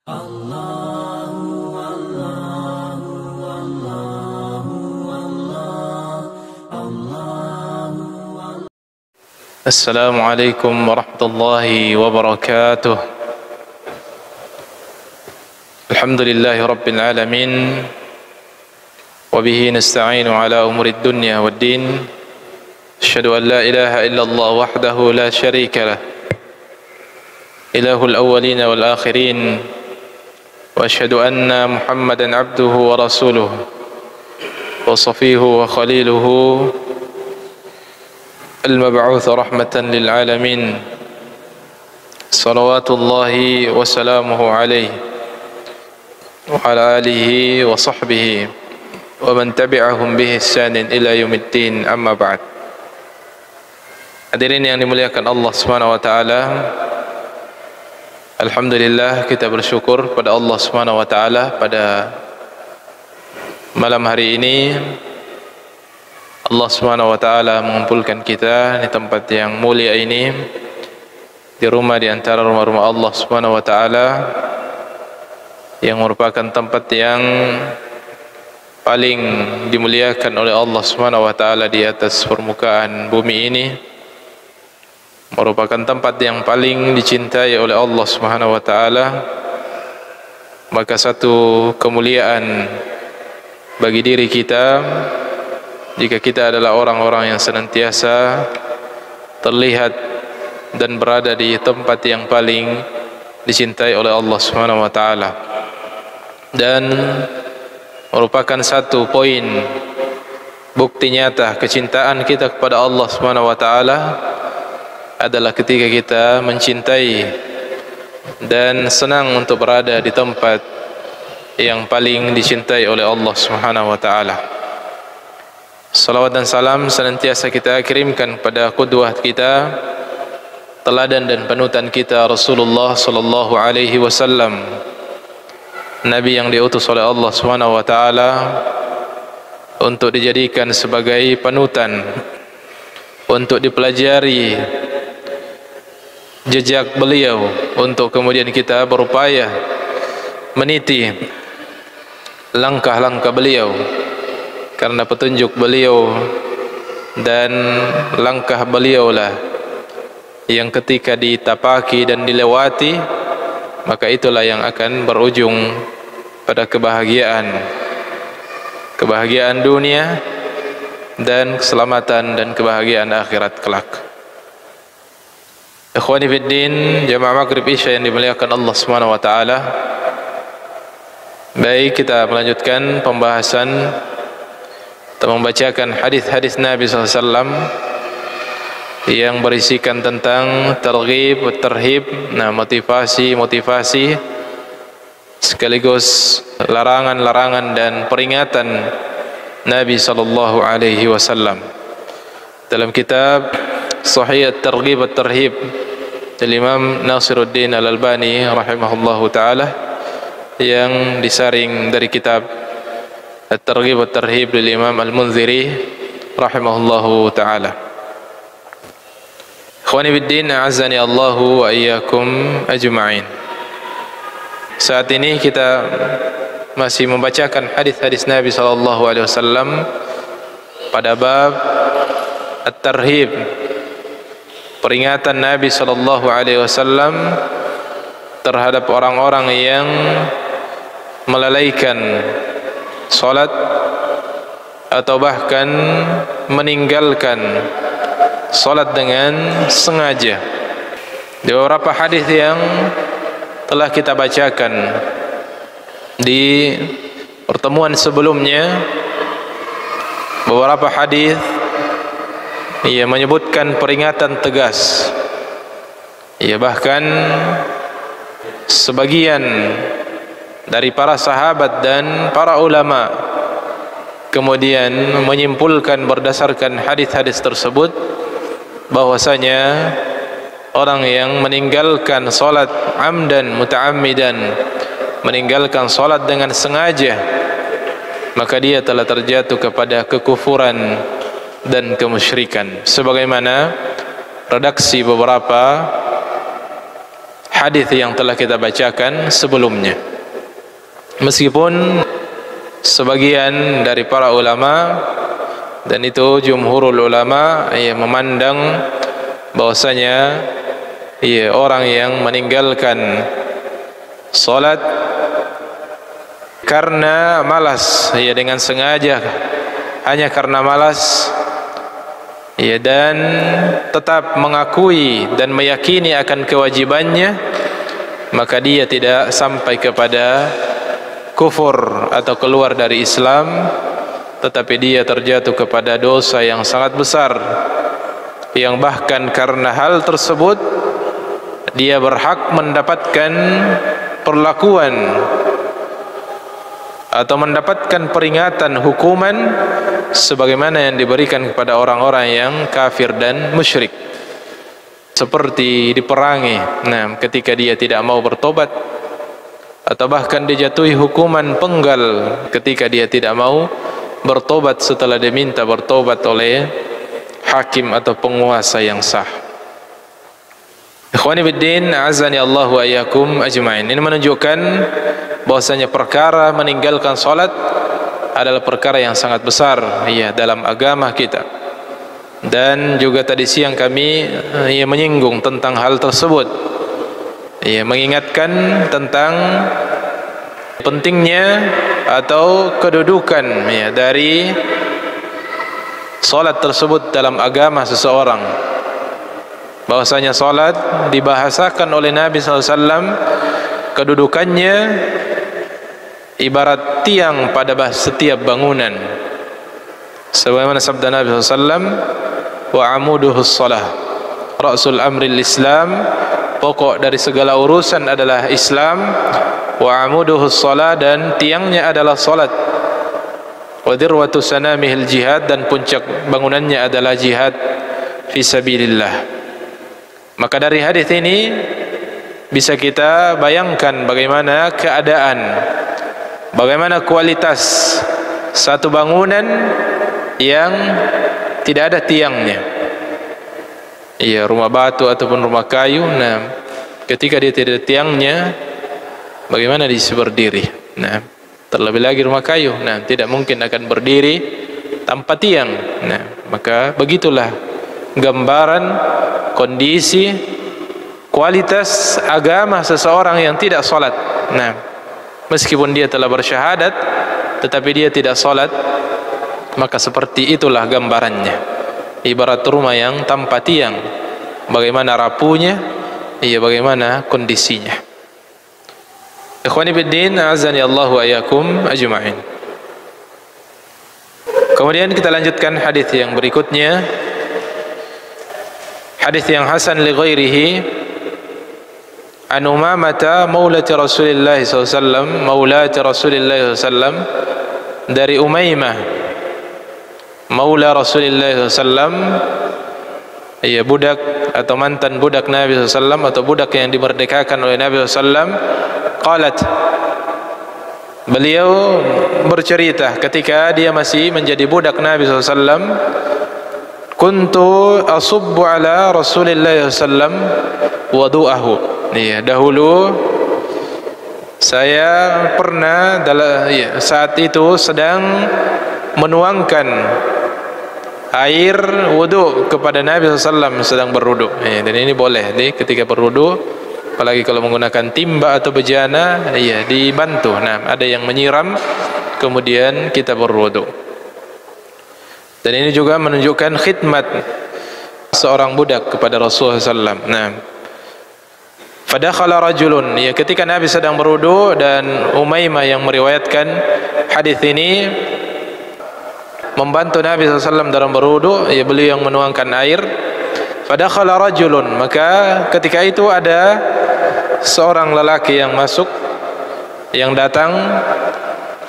Assalamualaikum warahmatullahi wabarakatuh. Alhamdulillahi rabbil alamin. Wabihi nasta'inu ala umurid dunya waddin. Asyhadu an la ilaha illallah wahdahu la syarika lah, ilahul awwalin wal akhirin. Wa asyhadu anna Muhammadan abduhu wa rasuluh wa safihu wa khaliluhu, al-mab'uts rahmatan lil alamin. Salawatullahi wa salamuhu alaihi wa ala alihi wa sahbihi wa man tabi'ahum bi ihsanin ila yaumiddin, amma ba'd. Hadirin yang dimuliakan Allah Subhanahu wa taala, alhamdulillah kita bersyukur pada Allah Subhanahu wa taala pada malam hari ini Allah Subhanahu wa taala mengumpulkan kita di tempat yang mulia ini, di rumah di antara rumah-rumah Allah Subhanahu wa taala, yang merupakan tempat yang paling dimuliakan oleh Allah Subhanahu wa taala di atas permukaan bumi ini, merupakan tempat yang paling dicintai oleh Allah Subhanahu wa taala. Maka satu kemuliaan bagi diri kita jika kita adalah orang-orang yang senantiasa terlihat dan berada di tempat yang paling dicintai oleh Allah Subhanahu wa taala. Dan merupakan satu poin bukti nyata kecintaan kita kepada Allah Subhanahu wa taala adalah ketika kita mencintai dan senang untuk berada di tempat yang paling dicintai oleh Allah Subhanahu wa taala. Salawat dan salam senantiasa kita kirimkan pada qudwah kita, teladan dan panutan kita, Rasulullah sallallahu alaihi wasallam, Nabi yang diutus oleh Allah Subhanahu wa taala untuk dijadikan sebagai panutan, untuk dipelajari jejak beliau, untuk kemudian kita berupaya meniti langkah-langkah beliau, karena petunjuk beliau dan langkah beliaulah yang ketika ditapaki dan dilewati, maka itulah yang akan berujung pada kebahagiaan dunia dan keselamatan dan kebahagiaan akhirat kelak. Ikhwani fiddin, jamaah maghrib isya yang dimuliakan Allah Subhanahu wa taala. Baik, kita melanjutkan pembahasan atau membacakan hadis-hadis Nabi SAW yang berisikan tentang targhib wa tarhib, motivasi sekaligus larangan-larangan dan peringatan Nabi sallallahu alaihi wasallam. Dalam kitab Sahih At-Targhib wa Tarhib dari Imam Nasiruddin Al-Albani rahimahullahu taala, yang disaring dari kitab At-Targhib wa Tarhib dari Imam Al-Munziri rahimahullahu taala. Ikhwani fiddin, a'azzani Allahu wa iyyakum ajma'in. Saat ini kita masih membacakan hadis-hadis Nabi sallallahu alaihi wasallam pada bab At-Tarhib, peringatan Nabi sallallahu alaihi wasallam terhadap orang-orang yang melalaikan salat atau bahkan meninggalkan salat dengan sengaja. Di beberapa hadis yang telah kita bacakan di pertemuan sebelumnya, beberapa hadis ia menyebutkan peringatan tegas. Ia bahkan sebagian dari para sahabat dan para ulama kemudian menyimpulkan berdasarkan hadis-hadis tersebut bahwasanya orang yang meninggalkan salat amdan muta'ammidan, meninggalkan salat dengan sengaja, maka dia telah terjatuh kepada kekufuran dan kemusyrikan. Sebagaimana redaksi beberapa hadis yang telah kita bacakan sebelumnya. Meskipun sebagian dari para ulama, dan itu jumhurul ulama, memandang bahwasanya orang yang meninggalkan salat karena malas, dengan sengaja, hanya karena malas, dan tetap mengakui dan meyakini akan kewajibannya, maka dia tidak sampai kepada kufur atau keluar dari Islam, tetapi dia terjatuh kepada dosa yang sangat besar, yang bahkan karena hal tersebut dia berhak mendapatkan perlakuan atau mendapatkan peringatan, hukuman sebagaimana yang diberikan kepada orang-orang yang kafir dan musyrik, seperti diperangi ketika dia tidak mau bertobat, atau bahkan dijatuhi hukuman penggal ketika dia tidak mau bertobat setelah diminta bertobat oleh hakim atau penguasa yang sah. Ikhwani biddin, azani Allah wa iyyakum ajma'in. Ini menunjukkan bahwasanya perkara meninggalkan salat adalah perkara yang sangat besar dalam agama kita. Dan juga tadi siang kami menyinggung tentang hal tersebut, mengingatkan tentang pentingnya atau kedudukan dari salat tersebut dalam agama seseorang. Bahwasanya salat dibahasakan oleh Nabi SAW, kedudukannya ibarat tiang pada setiap bangunan, sebagaimana sabda Nabi SAW, wa amuduhus salah, ra'sul amril Islam, pokok dari segala urusan adalah Islam, wa amuduhus salah, dan tiangnya adalah salat, wa dirwatu sanamihil jihad, dan puncak bangunannya adalah jihad fi sabilillah. Maka dari hadis ini bisa kita bayangkan bagaimana keadaan, bagaimana kualitas satu bangunan yang tidak ada tiangnya, rumah batu ataupun rumah kayu. Ketika dia tidak ada tiangnya, bagaimana dia bisa berdiri? Terlebih lagi rumah kayu, tidak mungkin akan berdiri tanpa tiang. Maka begitulah gambaran kondisi kualitas agama seseorang yang tidak salat. Meskipun dia telah bersyahadat tetapi dia tidak salat, maka seperti itulah gambarannya, ibarat rumah yang tanpa tiang, bagaimana rapuhnya, bagaimana kondisinya. Ikhwani biddin, azani Allah wa iyyakum ajma'in. Kemudian kita lanjutkan hadis yang berikutnya, hadis yang hasan li ghairihi, an Umamah maulati Rasulillah SAW, maulati Rasulillah SAW, dari Umaymah maula Rasulillah SAW, budak atau mantan budak Nabi SAW, atau budak yang dimerdekakan oleh Nabi SAW. Qalat, beliau bercerita ketika dia masih menjadi budak Nabi SAW, kuntu asubbu ala Rasulillah SAW wudu'ahu. Dahulu saya pernah saat itu sedang menuangkan air wudu kepada Nabi SAW sedang berwudu. Dan ini boleh ketika berwudu, apalagi kalau menggunakan timba atau bejana, dibantu. Ada yang menyiram kemudian kita berwudu. Dan ini juga menunjukkan khidmat seorang budak kepada Rasulullah SAW. Fadakhala rajulun, ketika Nabi sedang berwudu, dan Umaymah yang meriwayatkan hadis ini membantu Nabi SAW dalam berwudu, beliau yang menuangkan air. Fadakhala rajulun, maka ketika itu ada seorang lelaki yang masuk, yang datang.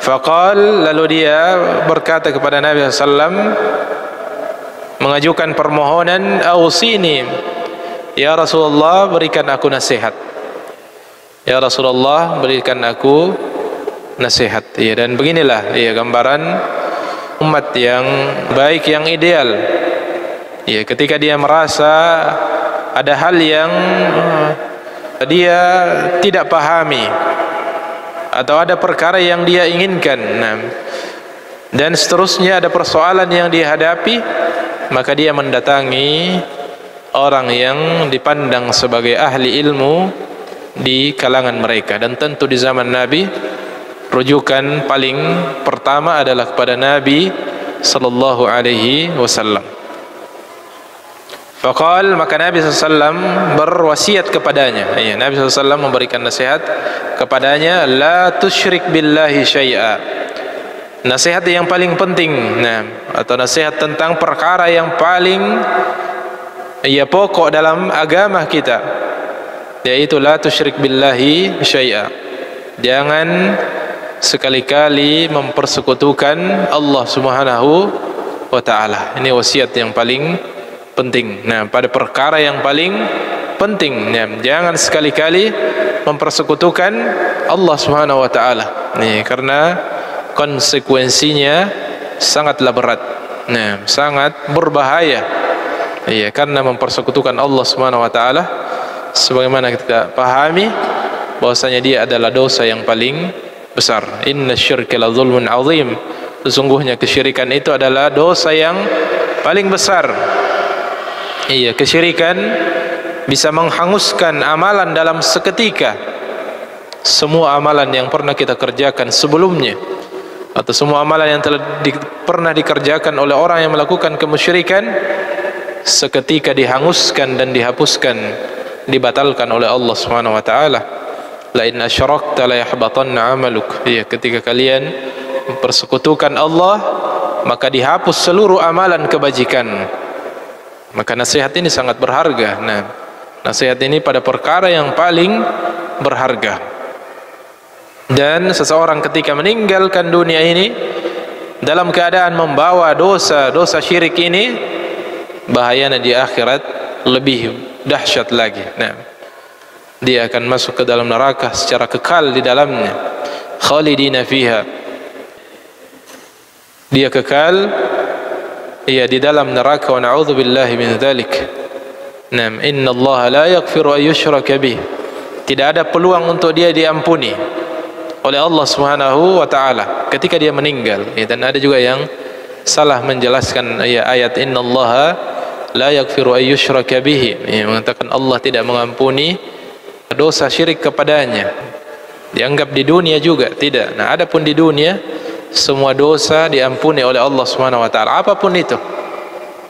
Faqal, lalu dia berkata kepada Nabi SAW, mengajukan permohonan, ausini ya Rasulullah, berikan aku nasihat. Ya Rasulullah, berikan aku nasihat. Dan beginilah gambaran umat yang baik, yang ideal. Ketika dia merasa ada hal yang dia tidak pahami atau ada perkara yang dia inginkan, dan seterusnya ada persoalan yang dihadapi, maka dia mendatangi orang yang dipandang sebagai ahli ilmu di kalangan mereka. Dan tentu di zaman Nabi, rujukan paling pertama adalah kepada Nabi sallallahu alaihi wasallam. Faqal, maka Nabi SAW berwasiat kepadanya. Nabi SAW memberikan nasihat kepadanya, la tusyrik billahi syai'a. Nasihat yang paling penting, atau nasihat tentang perkara yang paling pokok dalam agama kita, yaitu la tusyrik billahi syai'a. Jangan sekali-kali mempersekutukan Allah Subhanahu wa ta'ala. Ini wasiat yang paling penting. Pada perkara yang paling penting, jangan sekali-kali mempersekutukan Allah Subhanahu wa ta'ala. Karena konsekuensinya sangatlah berat, sangat berbahaya. Karena mempersekutukan Allah Subhanahu wa ta'ala, sebagaimana kita pahami bahwasanya dia adalah dosa yang paling besar. Inna syirka la zulmun azim. Sesungguhnya kesyirikan itu adalah dosa yang paling besar. Kesyirikan bisa menghanguskan amalan dalam seketika. Semua amalan yang pernah kita kerjakan sebelumnya, atau semua amalan yang pernah dikerjakan oleh orang yang melakukan kemusyrikan, seketika dihanguskan dan dihapuskan, dibatalkan oleh Allah Subhanahu wa taala. La in asyrakta la yahbatanna 'amaluk. Ketika kalian mempersekutukan Allah, maka dihapus seluruh amalan kebajikan. Maka nasihat ini sangat berharga. Nasihat ini pada perkara yang paling berharga. Dan seseorang ketika meninggalkan dunia ini dalam keadaan membawa dosa syirik ini, bahayanya di akhirat lebih dahsyat lagi. Dia akan masuk ke dalam neraka secara kekal di dalamnya, khalidina fiha. Dia kekal di dalam neraka, wa na'udzubillahi min dzalik. Inna Allah la yaghfiru an yushraka bih. Tidak ada peluang untuk dia diampuni oleh Allah Subhanahu wa taala ketika dia meninggal. Dan ada juga yang salah menjelaskan ayat inna Allah la yaghfiru an yushraka bih, mengatakan Allah tidak mengampuni dosa syirik kepadanya. Dianggap di dunia juga tidak. Adapun di dunia semua dosa diampuni oleh Allah Subhanahu wa taala, apapun itu.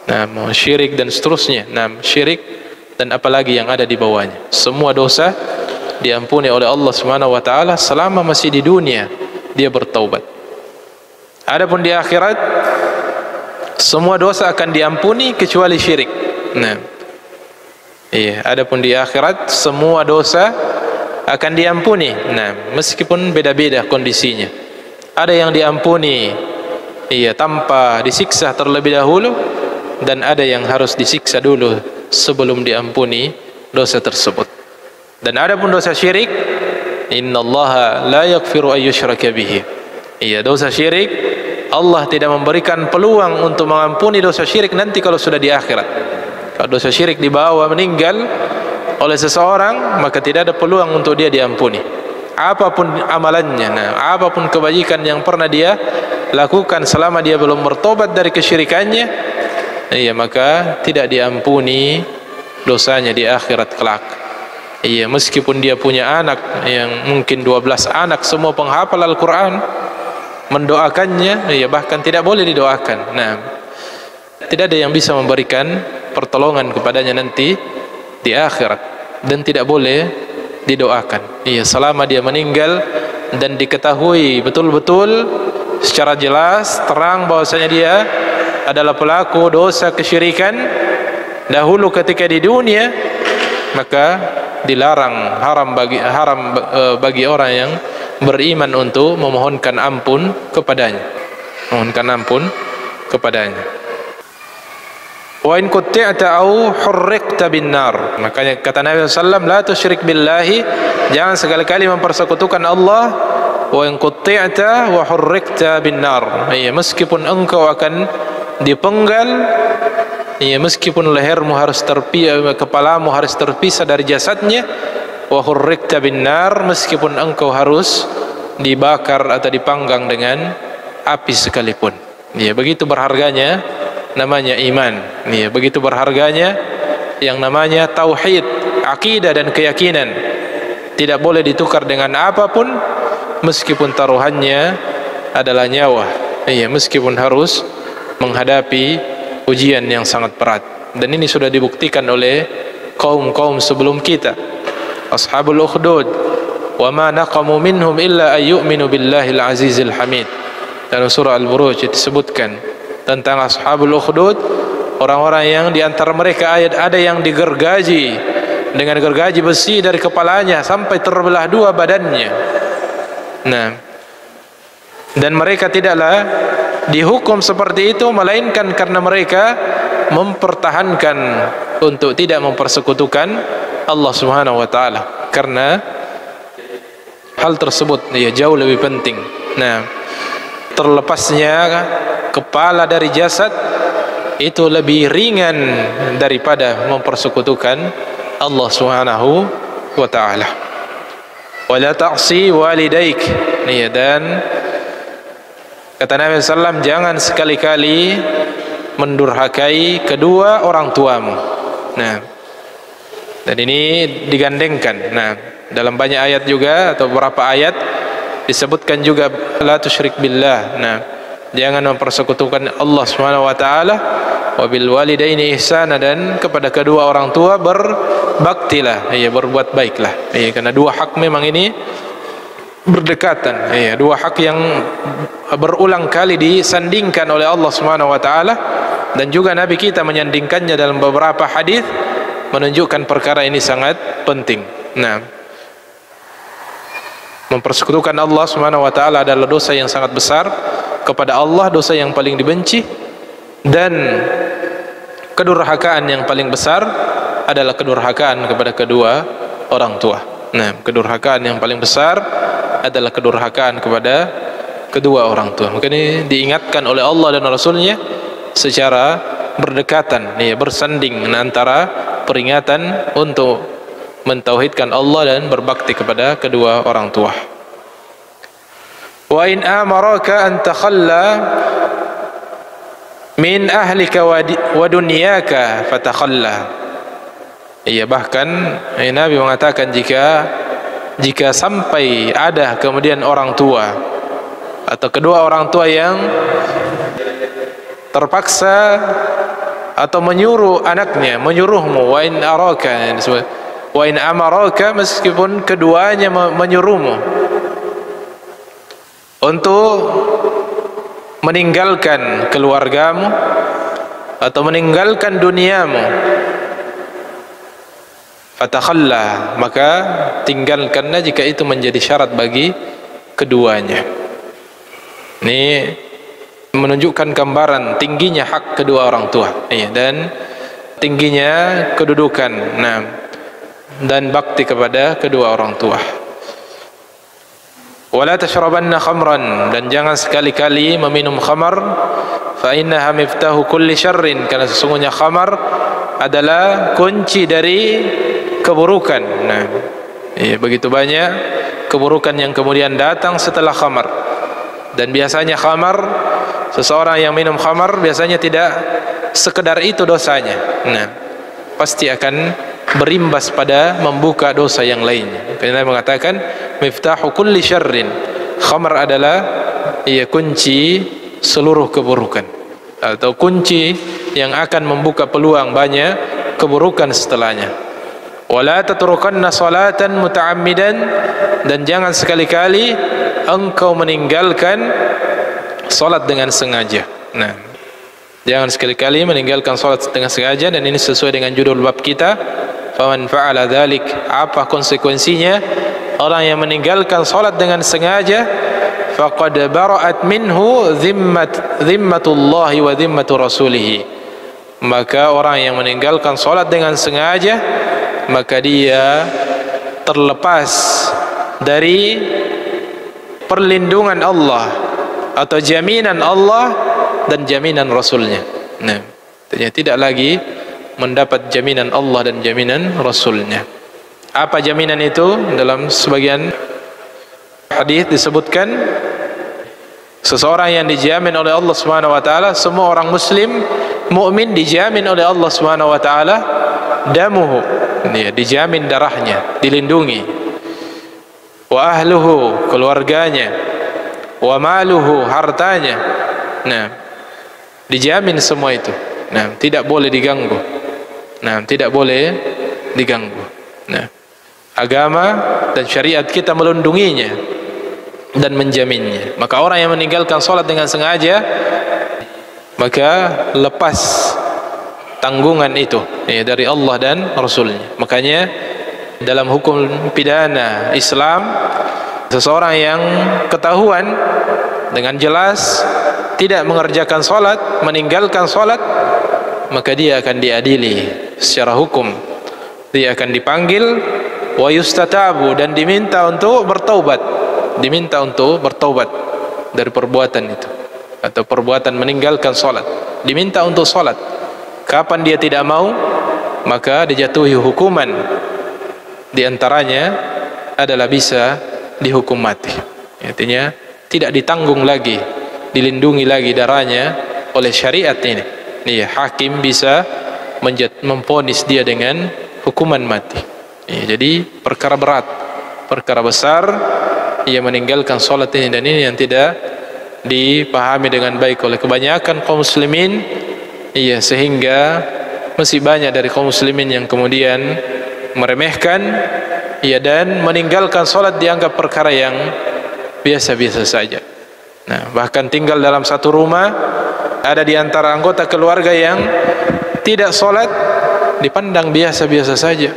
Mau syirik dan seterusnya. Syirik dan apalagi yang ada di bawahnya. Semua dosa diampuni oleh Allah Subhanahu wa taala selama masih di dunia dia bertaubat. Adapun di akhirat semua dosa akan diampuni kecuali syirik. Adapun di akhirat semua dosa akan diampuni. Meskipun beda-beda kondisinya. Ada yang diampuni tanpa disiksa terlebih dahulu, dan ada yang harus disiksa dulu sebelum diampuni dosa tersebut. Dan ada pun dosa syirik, innallaha la yaghfiru an yushraka bihi. Dosa syirik Allah tidak memberikan peluang untuk mengampuni dosa syirik nanti kalau sudah di akhirat. Kalau dosa syirik dibawa meninggal oleh seseorang, maka tidak ada peluang untuk dia diampuni. Apapun amalannya, apapun kebajikan yang pernah dia lakukan selama dia belum bertobat dari kesyirikannya, maka tidak diampuni dosanya di akhirat kelak. Meskipun dia punya anak yang mungkin 12 anak semua penghafal Al-Quran, mendoakannya, bahkan tidak boleh didoakan. Tidak ada yang bisa memberikan pertolongan kepadanya nanti di akhirat, dan tidak boleh didoakan. Selama dia meninggal dan diketahui betul-betul secara jelas terang bahwasanya dia adalah pelaku dosa kesyirikan dahulu ketika di dunia, maka dilarang, haram bagi orang yang beriman untuk memohonkan ampun kepadanya. Wa in qutti'ta au hurriqta bin nar. Makanya kata Nabi sallallahu alaihi wasallam, la tusyrik billahi, jangan sekali-kali mempersekutukan Allah. Wa in qutti'ta wa hurriqta bin nar. Meskipun engkau akan dipenggal, meskipun lehermu harus terpisah, kepalamu harus terpisah dari jasadnya, wa hurrikta bin nar, meskipun engkau harus dibakar atau dipanggang dengan api sekalipun. Ya, begitu berharganya namanya iman. Ya, begitu berharganya yang namanya tauhid, akidah dan keyakinan. Tidak boleh ditukar dengan apapun, meskipun taruhannya adalah nyawa. Ya, meskipun harus menghadapi ujian yang sangat berat. Dan ini sudah dibuktikan oleh kaum-kaum sebelum kita, ashabul ukhdud, wa ma naqamu minhum illa ayyuminu billahil azizil hamid. Dalam surah Al-Buruj disebutkan tentang ashabul ukhdud, orang-orang yang di antara mereka ada yang digergaji dengan gergaji besi dari kepalanya sampai terbelah dua badannya. Nah, dan mereka tidaklah dihukum seperti itu melainkan karena mereka mempertahankan untuk tidak mempersekutukan Allah Subhanahu wa taala, karena hal tersebut ya jauh lebih penting. Nah, terlepasnya kepala dari jasad itu lebih ringan daripada mempersekutukan Allah Subhanahu wa taala. Wala ta'si walidaik. Ya, dan kata Nabi sallallahu alaihi wasallam, jangan sekali-kali mendurhakai kedua orang tuamu. Nah, dan ini digandengkan. Nah, dalam banyak ayat juga atau beberapa ayat disebutkan juga la tusyrik billah. Nah, jangan mempersekutukan Allah Subhanahu wa taala. Wa bil walidaini ihsana, dan kepada kedua orang tua berbaktilah, ya, berbuat baiklah. Ya, karena dua hak memang ini berdekatan. Ya, dua hak yang berulang kali disandingkan oleh Allah Subhanahu wa taala, dan juga Nabi kita menyandingkannya dalam beberapa hadis, menunjukkan perkara ini sangat penting. Nah, mempersekutukan Allah Subhanahu wa taala adalah dosa yang sangat besar kepada Allah, dosa yang paling dibenci, dan kedurhakaan yang paling besar adalah kedurhakaan kepada kedua orang tua. Nah, kedurhakaan yang paling besar adalah kedurhakaan kepada kedua orang tua. Maka ini diingatkan oleh Allah dan Rasulnya secara berdekatan, ya, bersanding antara peringatan untuk mentauhidkan Allah dan berbakti kepada kedua orang tua. Wa in amaraka an takhalla min ahlika wa dunyaka fatakhalla. Iya, bahkan Nabi mengatakan jika sampai ada kemudian orang tua atau kedua orang tua yang terpaksa atau menyuruh anaknya, menyuruhmu, wa in araka, wa in amaraka, meskipun keduanya menyuruhmu untuk meninggalkan keluargamu atau meninggalkan duniamu, fatakhalla, maka tinggalkanlah jika itu menjadi syarat bagi keduanya. Ini menunjukkan gambaran tingginya hak kedua orang tua, ya, dan tingginya kedudukan, nah, dan bakti kepada kedua orang tua. Wala tashrabanna khamran, dan jangan sekali-kali meminum khamar, fa innaha miftahu kulli syarrin, karena sesungguhnya khamar adalah kunci dari keburukan. Nah, ya, begitu banyak keburukan yang kemudian datang setelah khamar. Dan biasanya khamar, seseorang yang minum khamar biasanya tidak sekedar itu dosanya. Nah, pasti akan berimbas pada membuka dosa yang lainnya. Karena Nabi mengatakan miftahu kulli syarrin, khamar adalah, ya, kunci seluruh keburukan, atau kunci yang akan membuka peluang banyak keburukan setelahnya. Wala tatrukanna salatan muta'ammidan, dan jangan sekali-kali engkau meninggalkan salat dengan sengaja. Nah, jangan sekali-kali meninggalkan salat dengan sengaja, dan ini sesuai dengan judul bab kita, faman fa'ala dzalik. Apa konsekuensinya? Orang yang meninggalkan salat dengan sengaja, faqad bara'at minhu zimmatullahi wa zimmatu rasulih. Maka orang yang meninggalkan salat dengan sengaja, maka dia terlepas dari perlindungan Allah atau jaminan Allah dan jaminan Rasulnya. Nah, tidak lagi mendapat jaminan Allah dan jaminan Rasulnya. Apa jaminan itu? Dalam sebagian hadis disebutkan seseorang yang dijamin oleh Allah Subhanahu wa taala, semua orang muslim mukmin dijamin oleh Allah Subhanahu wa taala damuhu, dijamin darahnya, dilindungi, wa ahluhu, keluarganya, wa maluhu, hartanya. Nah, dijamin semua itu. Nah, tidak boleh diganggu. Nah, tidak boleh diganggu. Nah, agama dan syariat kita melindunginya dan menjaminnya. Maka orang yang meninggalkan salat dengan sengaja, maka lepas tanggungan itu dari Allah dan Rasulnya. Makanya dalam hukum pidana Islam, seseorang yang ketahuan dengan jelas tidak mengerjakan salat, meninggalkan salat, maka dia akan diadili secara hukum. Dia akan dipanggil wa yustatabu, dan diminta untuk bertaubat, diminta untuk bertaubat dari perbuatan itu atau perbuatan meninggalkan salat, diminta untuk salat. Kapan dia tidak mau, maka dijatuhi hukuman. Di antaranya adalah bisa dihukum mati. Artinya tidak ditanggung lagi, dilindungi lagi darahnya oleh syariat ini. Hakim bisa memvonis dia dengan hukuman mati. Jadi perkara berat, perkara besar. Ia meninggalkan salat ini, dan ini yang tidak dipahami dengan baik oleh kebanyakan kaum muslimin. Sehingga masih banyak dari kaum muslimin yang kemudian meremehkan dan meninggalkan salat dianggap perkara yang biasa-biasa saja. Nah, bahkan tinggal dalam satu rumah, ada di antara anggota keluarga yang tidak salat, dipandang biasa-biasa saja.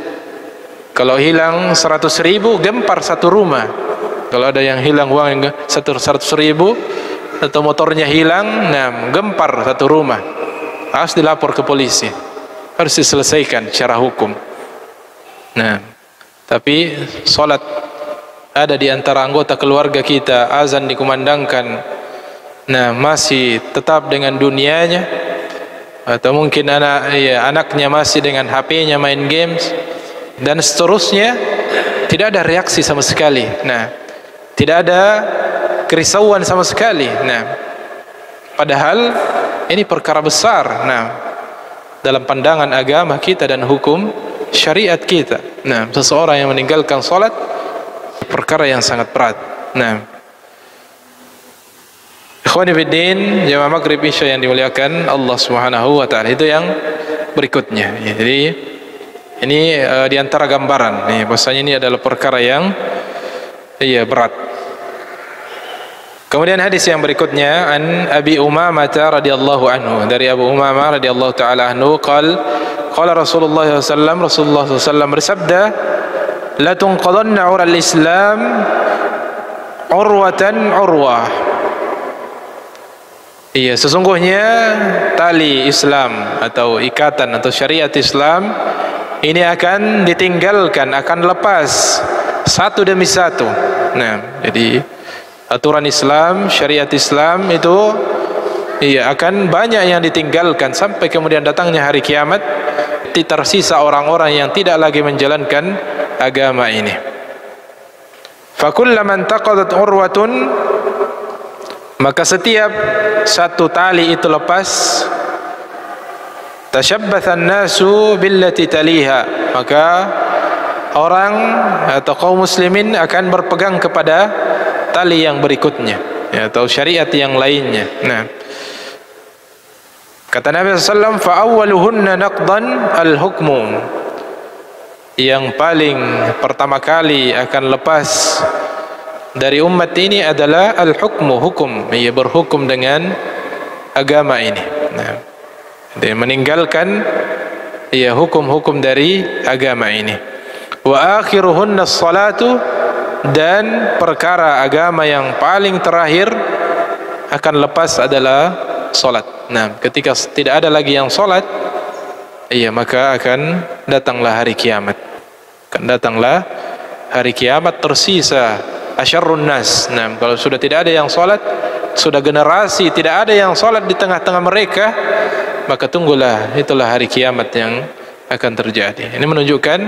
Kalau hilang 100.000, gempar satu rumah. Kalau ada yang hilang uang 100.000 atau motornya hilang, nah gempar satu rumah. Harus dilapor ke polisi, harus diselesaikan secara hukum. Nah, tapi salat ada di antara anggota keluarga kita, azan dikumandangkan, nah masih tetap dengan dunianya, atau mungkin anaknya masih dengan HP-nya main games dan seterusnya, tidak ada reaksi sama sekali. Nah, tidak ada kerisauan sama sekali. Nah, padahal ini perkara besar. Nah, dalam pandangan agama kita dan hukum syariat kita. Nah, seseorang yang meninggalkan salat perkara yang sangat berat. Nah, ikhwani fiddin, jamaah maghrib isya yang dimuliakan Allah Subhanahu wa taala, itu yang berikutnya. Jadi ini di antara gambaran bahwasanya ini adalah perkara yang berat. Kemudian hadis yang berikutnya, an Abi Umamah radhiyallahu anhu, dari Abu Umamah radhiyallahu taala anhu, qala Rasulullah SAW bersabda, la tunqadanna ural Islam urwatan urwah. Sesungguhnya tali Islam atau ikatan atau syariat Islam ini akan ditinggalkan, akan lepas satu demi satu. Nah, jadi aturan Islam, syariat Islam itu akan banyak yang ditinggalkan sampai kemudian datangnya hari kiamat. Tersisa orang-orang yang tidak lagi menjalankan agama ini. Fakullaman taqadat urwatun, maka setiap satu tali itu lepas, tashabbathan nasu billati taliha, maka orang atau kaum muslimin akan berpegang kepada tali yang berikutnya, atau syariat yang lainnya. Nah, kata Nabi SAW, fa awwaluhunna naqdan al-hukmu, yang paling pertama kali akan lepas dari umat ini adalah al-hukmu, hukum, berhukum dengan agama ini. Nah, dia meninggalkan hukum-hukum dari agama ini. Wa akhiruhunna as-salatu, dan perkara agama yang paling terakhir akan lepas adalah salat. Nah, ketika tidak ada lagi yang salat, maka akan datanglah hari kiamat. Akan datanglah hari kiamat, tersisa asyarrun nas. Nah, kalau sudah tidak ada yang salat, sudah generasi tidak ada yang salat di tengah-tengah mereka, maka tunggulah, itulah hari kiamat yang akan terjadi. Ini menunjukkan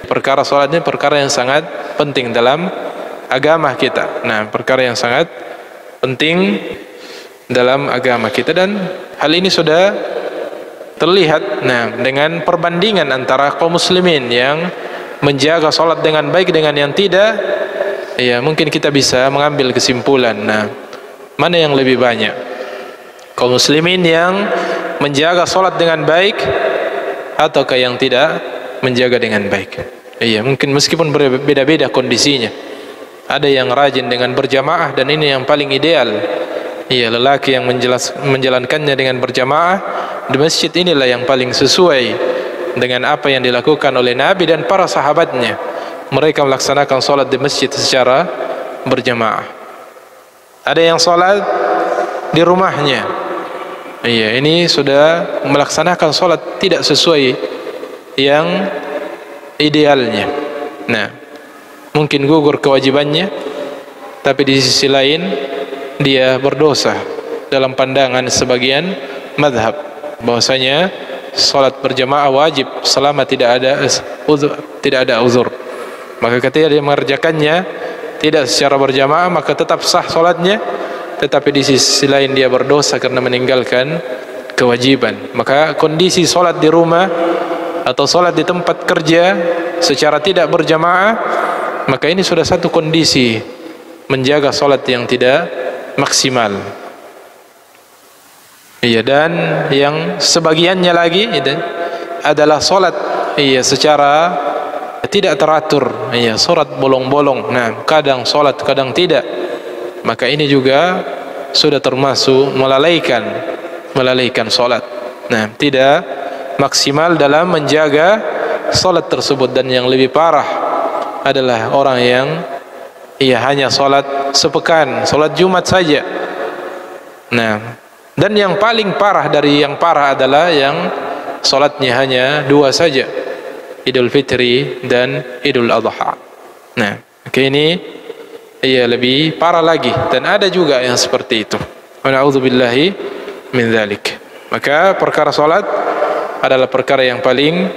Perkara salat ini perkara yang sangat penting dalam agama kita. Nah, perkara yang sangat penting dalam agama kita, dan hal ini sudah terlihat dengan perbandingan antara kaum muslimin yang menjaga salat dengan baik dengan yang tidak. Ya, mungkin kita bisa mengambil kesimpulan, mana yang lebih banyak, kaum muslimin yang menjaga salat dengan baik ataukah yang tidak menjaga dengan baik. Iya, mungkin meskipun berbeda-beda kondisinya. Ada yang rajin dengan berjamaah, dan ini yang paling ideal. Iya, lelaki yang menjalankannya dengan berjamaah di masjid, inilah yang paling sesuai dengan apa yang dilakukan oleh Nabi dan para sahabatnya. Mereka melaksanakan salat di masjid secara berjamaah. Ada yang salat di rumahnya. Iya, ini sudah melaksanakan salat tidak sesuai yang idealnya. Nah, mungkin gugur kewajibannya, tapi di sisi lain dia berdosa dalam pandangan sebagian mazhab, bahwasanya salat berjamaah wajib selama tidak ada uzur. Maka ketika dia mengerjakannya tidak secara berjamaah, maka tetap sah salatnya, tetapi di sisi lain dia berdosa karena meninggalkan kewajiban. Maka kondisi salat di rumah atau salat di tempat kerja secara tidak berjamaah, maka ini sudah satu kondisi menjaga salat yang tidak maksimal. Iya, dan yang sebagiannya lagi itu adalah salat secara tidak teratur. Iya, salat bolong-bolong. Nah, kadang salat, kadang tidak. Maka ini juga sudah termasuk melalaikan salat. Nah, tidak maksimal dalam menjaga salat tersebut. Dan yang lebih parah adalah orang yang hanya salat sepekan, salat Jumat saja. Nah, dan yang paling parah dari yang parah adalah yang salatnya hanya 2 saja, Idul Fitri dan Idul Adha. Nah, ini lebih parah lagi, dan ada juga yang seperti itu. Wa na'udzubillahi min dzalik. Maka perkara salat adalah perkara yang paling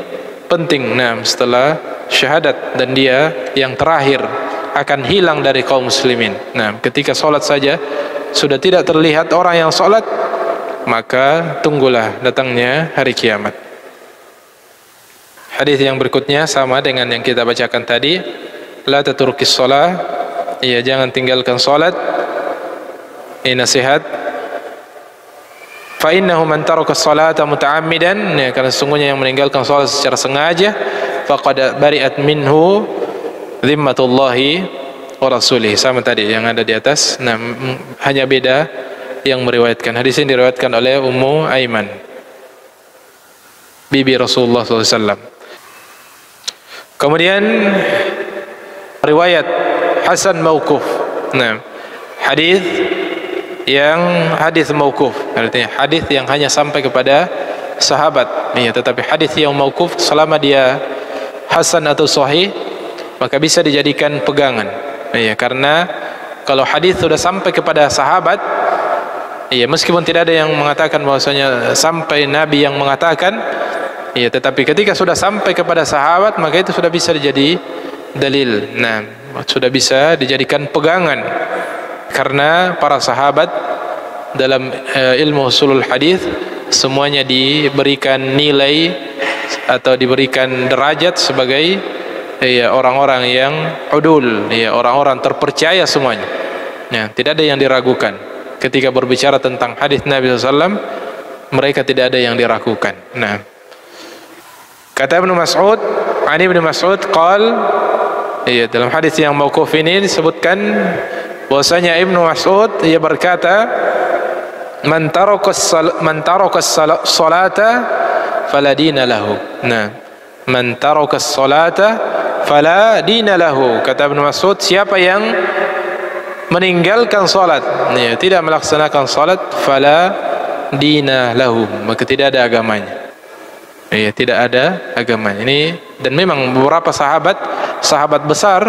penting setelah syahadat, dan dia yang terakhir akan hilang dari kaum muslimin. Nah, ketika salat saja sudah tidak terlihat orang yang salat, maka tunggulah datangnya hari kiamat. Hadis yang berikutnya sama dengan yang kita bacakan tadi. La tatrukis shalah, jangan tinggalkan salat. Ini nasihat. Fa innahu man taraka as-salata muta'ammidan, karena sesungguhnya yang meninggalkan salat secara sengaja, faqad bari'at minhu zimmatullahi wa rasulih. Sama tadi yang ada di atas. Nah, hanya beda yang meriwayatkan. Hadis ini diriwayatkan oleh Ummu Aiman, bibi Rasulullah SAW. Kemudian riwayat hasan mauquf. Nah, hadis mauquf, artinya hadis yang hanya sampai kepada sahabat. Tetapi hadis yang mauquf selama dia hasan atau sahih, maka bisa dijadikan pegangan. Karena kalau hadis sudah sampai kepada sahabat, meskipun tidak ada yang mengatakan bahwasanya sampai Nabi yang mengatakan, tetapi ketika sudah sampai kepada sahabat, maka itu sudah bisa dijadi dalil. Nah, sudah bisa dijadikan pegangan, karena para sahabat dalam ilmu usulul hadis semuanya diberikan nilai atau diberikan derajat sebagai orang-orang yang udul, orang-orang terpercaya semuanya. Nah, tidak ada yang diragukan ketika berbicara tentang hadis Nabi SAW. Mereka tidak ada yang diragukan. Nah, kata Ibnu Mas'ud, ani Ibnu Mas'ud qal, dalam hadis yang mauquf ini disebutkan bahwasanya Ibnu Mas'ud berkata, man taraka as-salata fala dina lahu. Nah, man taraka as-salata fala dina lahu. Kata Ibnu Mas'ud, siapa yang meninggalkan salat, tidak melaksanakan salat, fala dina lahu, maka tidak ada agamanya. Tidak ada agamanya. Ini, dan memang beberapa sahabat besar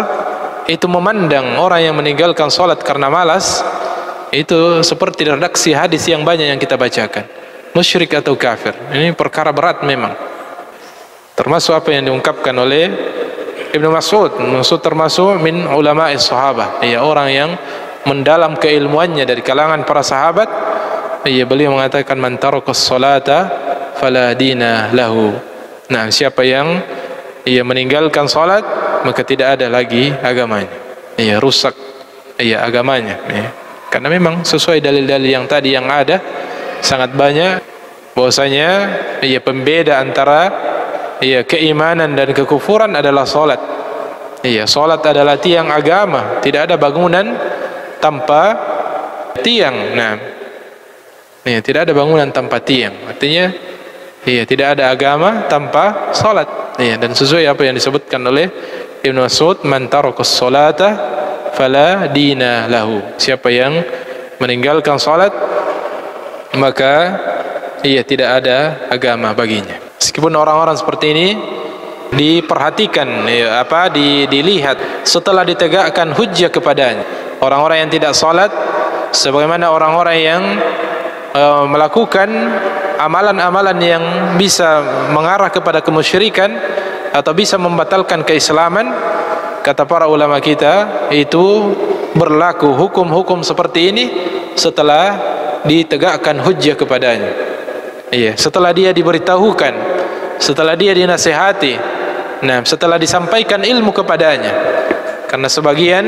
itu memandang orang yang meninggalkan salat karena malas itu seperti redaksi hadis yang banyak yang kita bacakan, musyrik atau kafir. Ini perkara berat memang, termasuk apa yang diungkapkan oleh Ibnu Mas'ud termasuk min ulama'is sahabah, ya, orang yang mendalam keilmuannya dari kalangan para sahabat. Ya, beliau mengatakan man taraqas salata fala dina lahu. Nah, siapa yang meninggalkan salat maka tidak ada lagi agamanya. Ya, rusak agamanya. Ya. Karena memang sesuai dalil-dalil yang tadi yang ada sangat banyak bahwasanya pembeda antara keimanan dan kekufuran adalah salat. Salat adalah tiang agama, tidak ada bangunan tanpa tiang. Nah, tidak ada bangunan tanpa tiang. Artinya tidak ada agama tanpa salat. Dan sesuai apa yang disebutkan oleh Ibnu Mas'ud, man taraqas salata fala dina lahu. Siapa yang meninggalkan salat maka tidak ada agama baginya. Meskipun orang-orang seperti ini diperhatikan, dilihat setelah ditegakkan hujjah kepadanya. Orang-orang yang tidak salat, sebagaimana orang-orang yang melakukan amalan-amalan yang bisa mengarah kepada kemusyrikan atau bisa membatalkan keislaman, kata para ulama kita, itu berlaku hukum-hukum seperti ini setelah ditegakkan hujjah kepadanya. Setelah dia diberitahukan, setelah dia dinasihati, setelah disampaikan ilmu kepadanya. Karena sebagian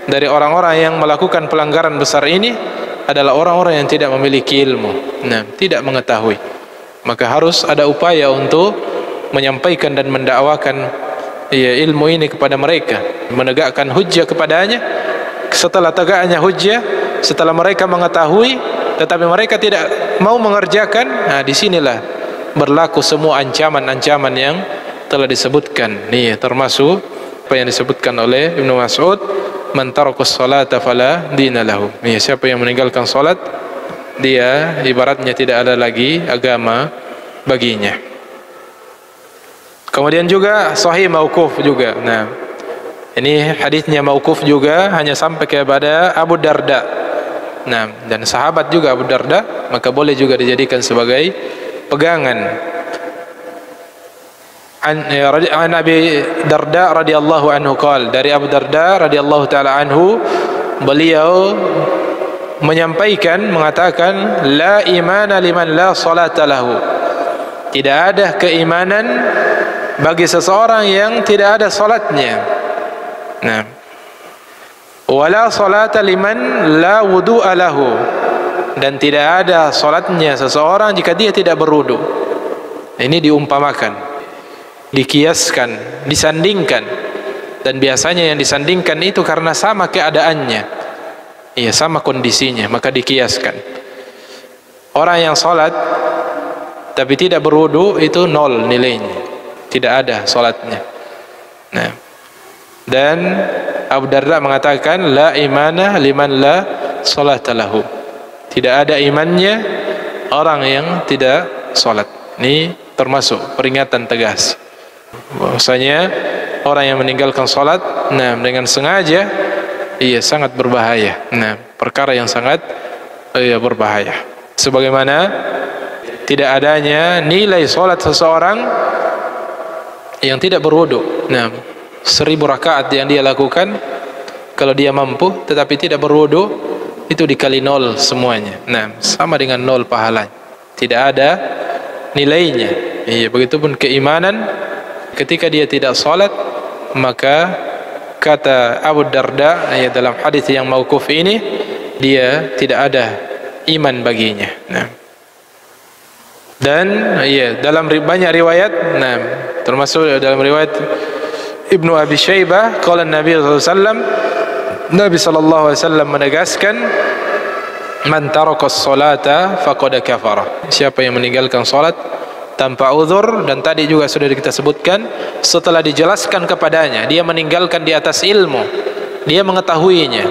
dari orang-orang yang melakukan pelanggaran besar ini adalah orang-orang yang tidak memiliki ilmu, tidak mengetahui. Maka harus ada upaya untuk menyampaikan dan mendakwakan ilmu ini kepada mereka, menegakkan hujjah kepadanya. Setelah tegaknya hujjah, setelah mereka mengetahui tetapi mereka tidak mau mengerjakan, disinilah berlaku semua ancaman-ancaman yang telah disebutkan. Termasuk apa yang disebutkan oleh Ibnu Mas'ud, man taraqas salata fala dina lahu. Siapa yang meninggalkan salat, dia ibaratnya tidak ada lagi agama baginya. Kemudian juga sahih mauquf juga. Ini hadisnya mauquf juga, hanya sampai kepada Abu Darda. Dan sahabat juga Abu Darda, maka boleh juga dijadikan sebagai pegangan. An Abi Darda radhiyallahu anhu qala, dari Abu Darda radhiyallahu taala anhu, beliau mengatakan la imana liman la salata lahu. Tidak ada keimanan bagi seseorang yang tidak ada salatnya. Wala salata liman la wudu'a lahu, dan tidak ada salatnya seseorang jika dia tidak berwudu. Ini diumpamakan, dikiaskan, disandingkan, dan biasanya yang disandingkan itu karena sama keadaannya, sama kondisinya, maka dikiaskan. Orang yang salat tapi tidak berwudu itu nol nilainya, tidak ada salatnya. Dan Abu Darda mengatakan la imana liman la salata lahu. Tidak ada imannya orang yang tidak salat. Ini termasuk peringatan tegas bahwasanya orang yang meninggalkan salat dengan sengaja sangat berbahaya. Perkara yang sangat berbahaya. Sebagaimana tidak adanya nilai salat seseorang yang tidak berwudu. 1000 rakaat yang dia lakukan, kalau dia mampu tetapi tidak berwudu, itu dikali nol semuanya. Sama dengan nol pahalanya, tidak ada nilainya. Begitupun keimanan, ketika dia tidak salat, maka kata Abu Darda dalam hadis yang mauquf ini, dia tidak ada iman baginya. Dan dalam banyak riwayat, termasuk dalam riwayat Ibnu Abi Syaibah, qala Nabi sallallahu alaihi wasallam, Nabi sallallahu alaihi wasallam menegaskan, man taraqas salata faqad kafara. Siapa yang meninggalkan salat tanpa uzur, dan tadi juga sudah kita sebutkan, setelah dijelaskan kepadanya, dia meninggalkan di atas ilmu, dia mengetahuinya,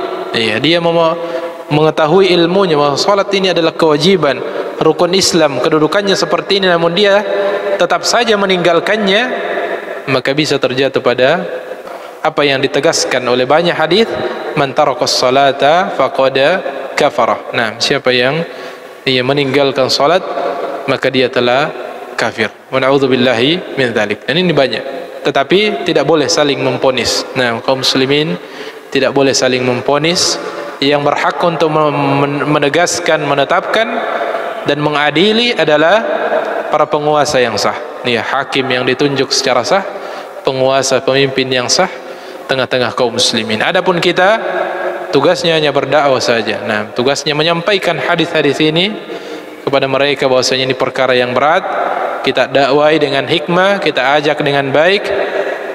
dia mengetahui ilmunya bahwa salat ini adalah kewajiban, rukun Islam, kedudukannya seperti ini, namun dia tetap saja meninggalkannya, maka bisa terjatuh pada apa yang ditegaskan oleh banyak hadis, man taraqas salata faqad kafara. Siapa yang meninggalkan salat maka dia telah kafir. Wa na'udzubillahi min dzalik. Dan ini banyak. tetapi tidak boleh saling memponis. Nah, kaum muslimin tidak boleh saling memponis. Yang berhak untuk menegaskan, menetapkan dan mengadili adalah para penguasa yang sah. Nih, hakim yang ditunjuk secara sah, penguasa, pemimpin yang sah tengah-tengah kaum muslimin. Adapun kita tugasnya hanya berdakwah saja. Nah, tugasnya menyampaikan hadis-hadis ini kepada mereka bahwasanya ini perkara yang berat. Kita dakwai dengan hikmah, kita ajak dengan baik.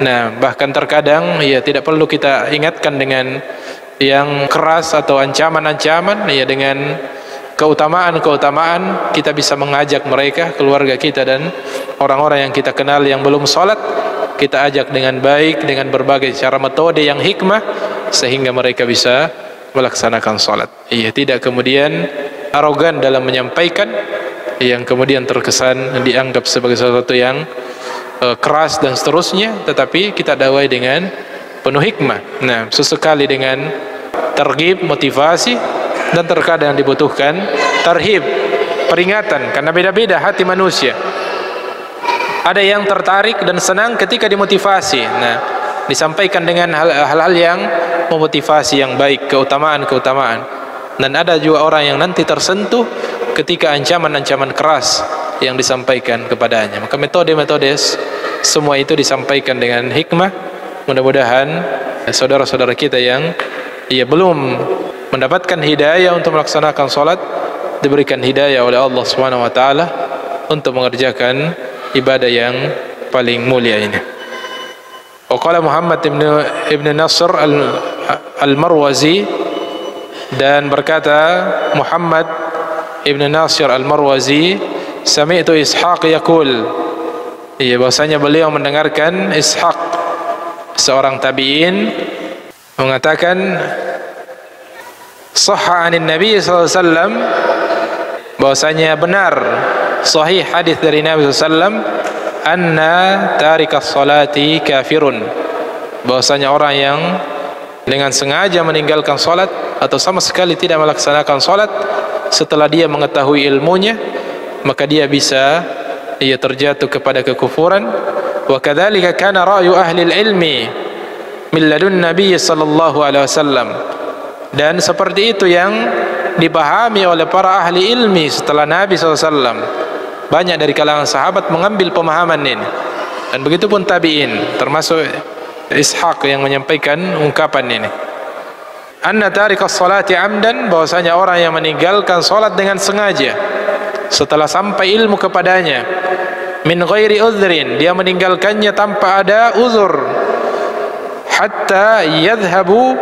Nah, bahkan terkadang ya tidak perlu kita ingatkan dengan yang keras atau ancaman-ancaman, ya dengan keutamaan-keutamaan kita bisa mengajak mereka, keluarga kita dan orang-orang yang kita kenal yang belum sholat, kita ajak dengan baik, dengan berbagai cara metode yang hikmah, sehingga mereka bisa melaksanakan sholat. Iya, tidak kemudian arogan dalam menyampaikan, yang kemudian terkesan dianggap sebagai sesuatu yang keras dan seterusnya, tetapi kita dakwai dengan penuh hikmah. Nah, sesekali dengan terghib, motivasi, dan terkadang dibutuhkan tarhib, peringatan, karena beda-beda hati manusia. Ada yang tertarik dan senang ketika dimotivasi. Nah, disampaikan dengan hal-hal yang memotivasi yang baik, keutamaan-keutamaan. Dan ada juga orang yang nanti tersentuh ketika ancaman-ancaman keras yang disampaikan kepadanya. Maka metode-metode semua itu disampaikan dengan hikmah. Mudah-mudahan saudara-saudara kita yang belum mendapatkan hidayah untuk melaksanakan salat diberikan hidayah oleh Allah Subhanahu wa taala untuk mengerjakan ibadah yang paling mulia ini. Waqala Muhammad ibn Nasr al-Marwazi, dan berkata Muhammad ibn Nasr al-Marwazi, sami'tu Ishaq yaqul, bahwasanya beliau mendengarkan Ishaq, seorang tabi'in, mengatakan sahha anin Nabi sallallahu alaihi wasallam, bahwasanya benar sahih hadis dari Nabi sallallahu alaihi wasallam, anna tarikas salati kafirun, bahwasanya orang yang dengan sengaja meninggalkan salat atau sama sekali tidak melaksanakan salat setelah dia mengetahui ilmunya, maka dia bisa terjatuh kepada kekufuran. Wa kadzalika kana ra'yu ahli ilmi min ladun Nabi sallallahu alaihi wasallam, dan seperti itu yang dipahami oleh para ahli ilmi setelah Nabi SAW. Banyak dari kalangan sahabat mengambil pemahaman ini, dan begitu pun tabi'in, termasuk Ishaq yang menyampaikan ungkapan ini. Anna tarikas salati amdan, bahwasanya orang yang meninggalkan salat dengan sengaja setelah sampai ilmu kepadanya, min ghairi uzrin, dia meninggalkannya tanpa ada uzur, hatta yadhhabu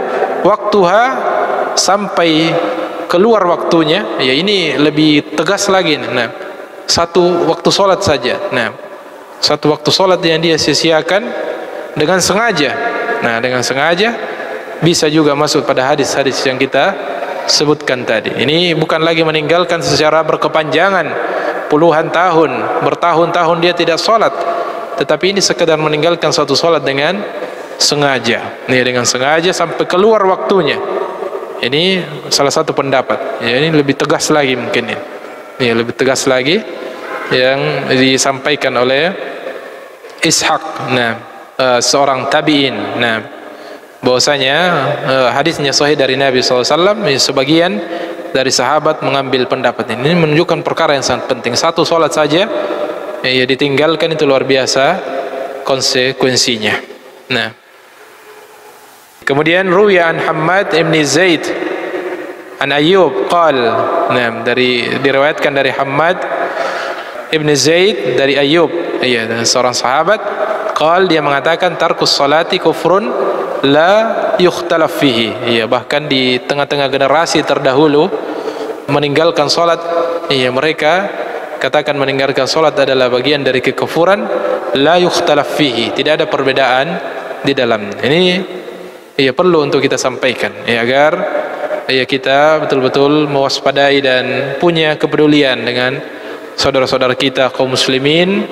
waktuha, sampai keluar waktunya. Ya, ini lebih tegas lagi. Nah, satu waktu solat saja. Nah, satu waktu solat yang dia sia-siakan dengan sengaja. Nah, dengan sengaja bisa juga masuk pada hadis-hadis yang kita sebutkan tadi. Ini bukan lagi meninggalkan secara berkepanjangan, puluhan tahun, bertahun-tahun dia tidak solat, tetapi ini sekedar meninggalkan satu solat dengan sengaja. Nih, dengan sengaja sampai keluar waktunya. Ini salah satu pendapat. Ya, ini lebih tegas lagi mungkin ini. Ini lebih tegas lagi yang disampaikan oleh Ishaq. Nah, seorang tabi'in. Nah, bahwasanya hadisnya sahih dari Nabi SAW. Sebagian dari sahabat mengambil pendapat ini. Ini menunjukkan perkara yang sangat penting. Satu solat saja ya ditinggalkan, itu luar biasa konsekuensinya. Nah, kemudian ruwiya an Hammad ibn Zaid an Ayyub qal, nah, diriwayatkan dari Hammad ibn Zaid dari Ayyub, dan seorang sahabat, qal, dia mengatakan tarkus salati kufrun la yukhtalaf fihi, bahkan di tengah-tengah generasi terdahulu meninggalkan salat, mereka katakan meninggalkan salat adalah bagian dari kekufuran, la yukhtalaf fihi, tidak ada perbedaan di dalamnya. Ini perlu untuk kita sampaikan, agar kita betul-betul mewaspadai dan punya kepedulian dengan saudara-saudara kita kaum muslimin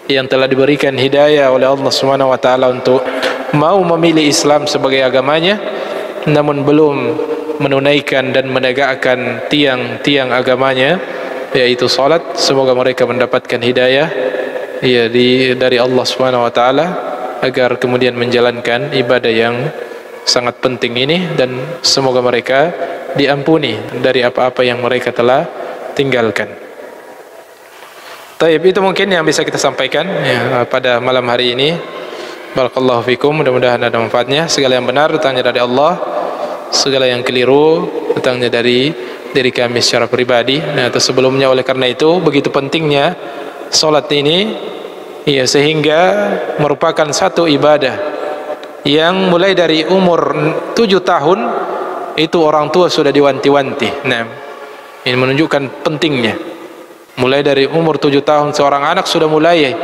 yang telah diberikan hidayah oleh Allah Subhanahu wa taala untuk mau memilih Islam sebagai agamanya, namun belum menunaikan dan menegakkan tiang-tiang agamanya, yaitu salat. Semoga mereka mendapatkan hidayah dari Allah Subhanahu wa taala, agar kemudian menjalankan ibadah yang sangat penting ini, dan semoga mereka diampuni dari apa-apa yang mereka telah tinggalkan. Taib, itu mungkin yang bisa kita sampaikan ya, pada malam hari ini. Barakallahu fikum, mudah-mudahan ada manfaatnya. Segala yang benar datangnya dari Allah, segala yang keliru datangnya dari diri kami secara pribadi. Nah, atau sebelumnya, oleh karena itu begitu pentingnya salat ini ya, sehingga merupakan satu ibadah yang mulai dari umur 7 tahun itu orang tua sudah diwanti-wanti. Nah, ini menunjukkan pentingnya. Mulai dari umur 7 tahun seorang anak sudah mulai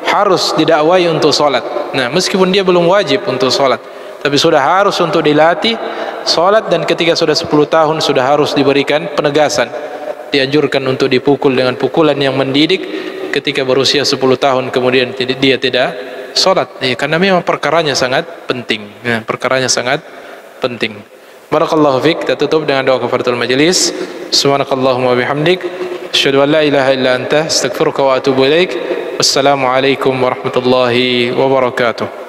harus didakwai untuk salat. Nah, meskipun dia belum wajib untuk salat, tapi sudah harus untuk dilatih salat, dan ketika sudah 10 tahun sudah harus diberikan penegasan. Dianjurkan untuk dipukul dengan pukulan yang mendidik ketika berusia 10 tahun kemudian dia tidak salat ya, karena memang perkaranya sangat penting ya, perkaranya sangat penting. Barakallahu fiik. Kita tutup dengan doa kafaratul majelis. Subhanakallahumma bihamdik, asyhadu an la ilaha illa anta, astaghfiruka wa atubu ilaik. Wassalamu alaikum warahmatullahi wabarakatuh.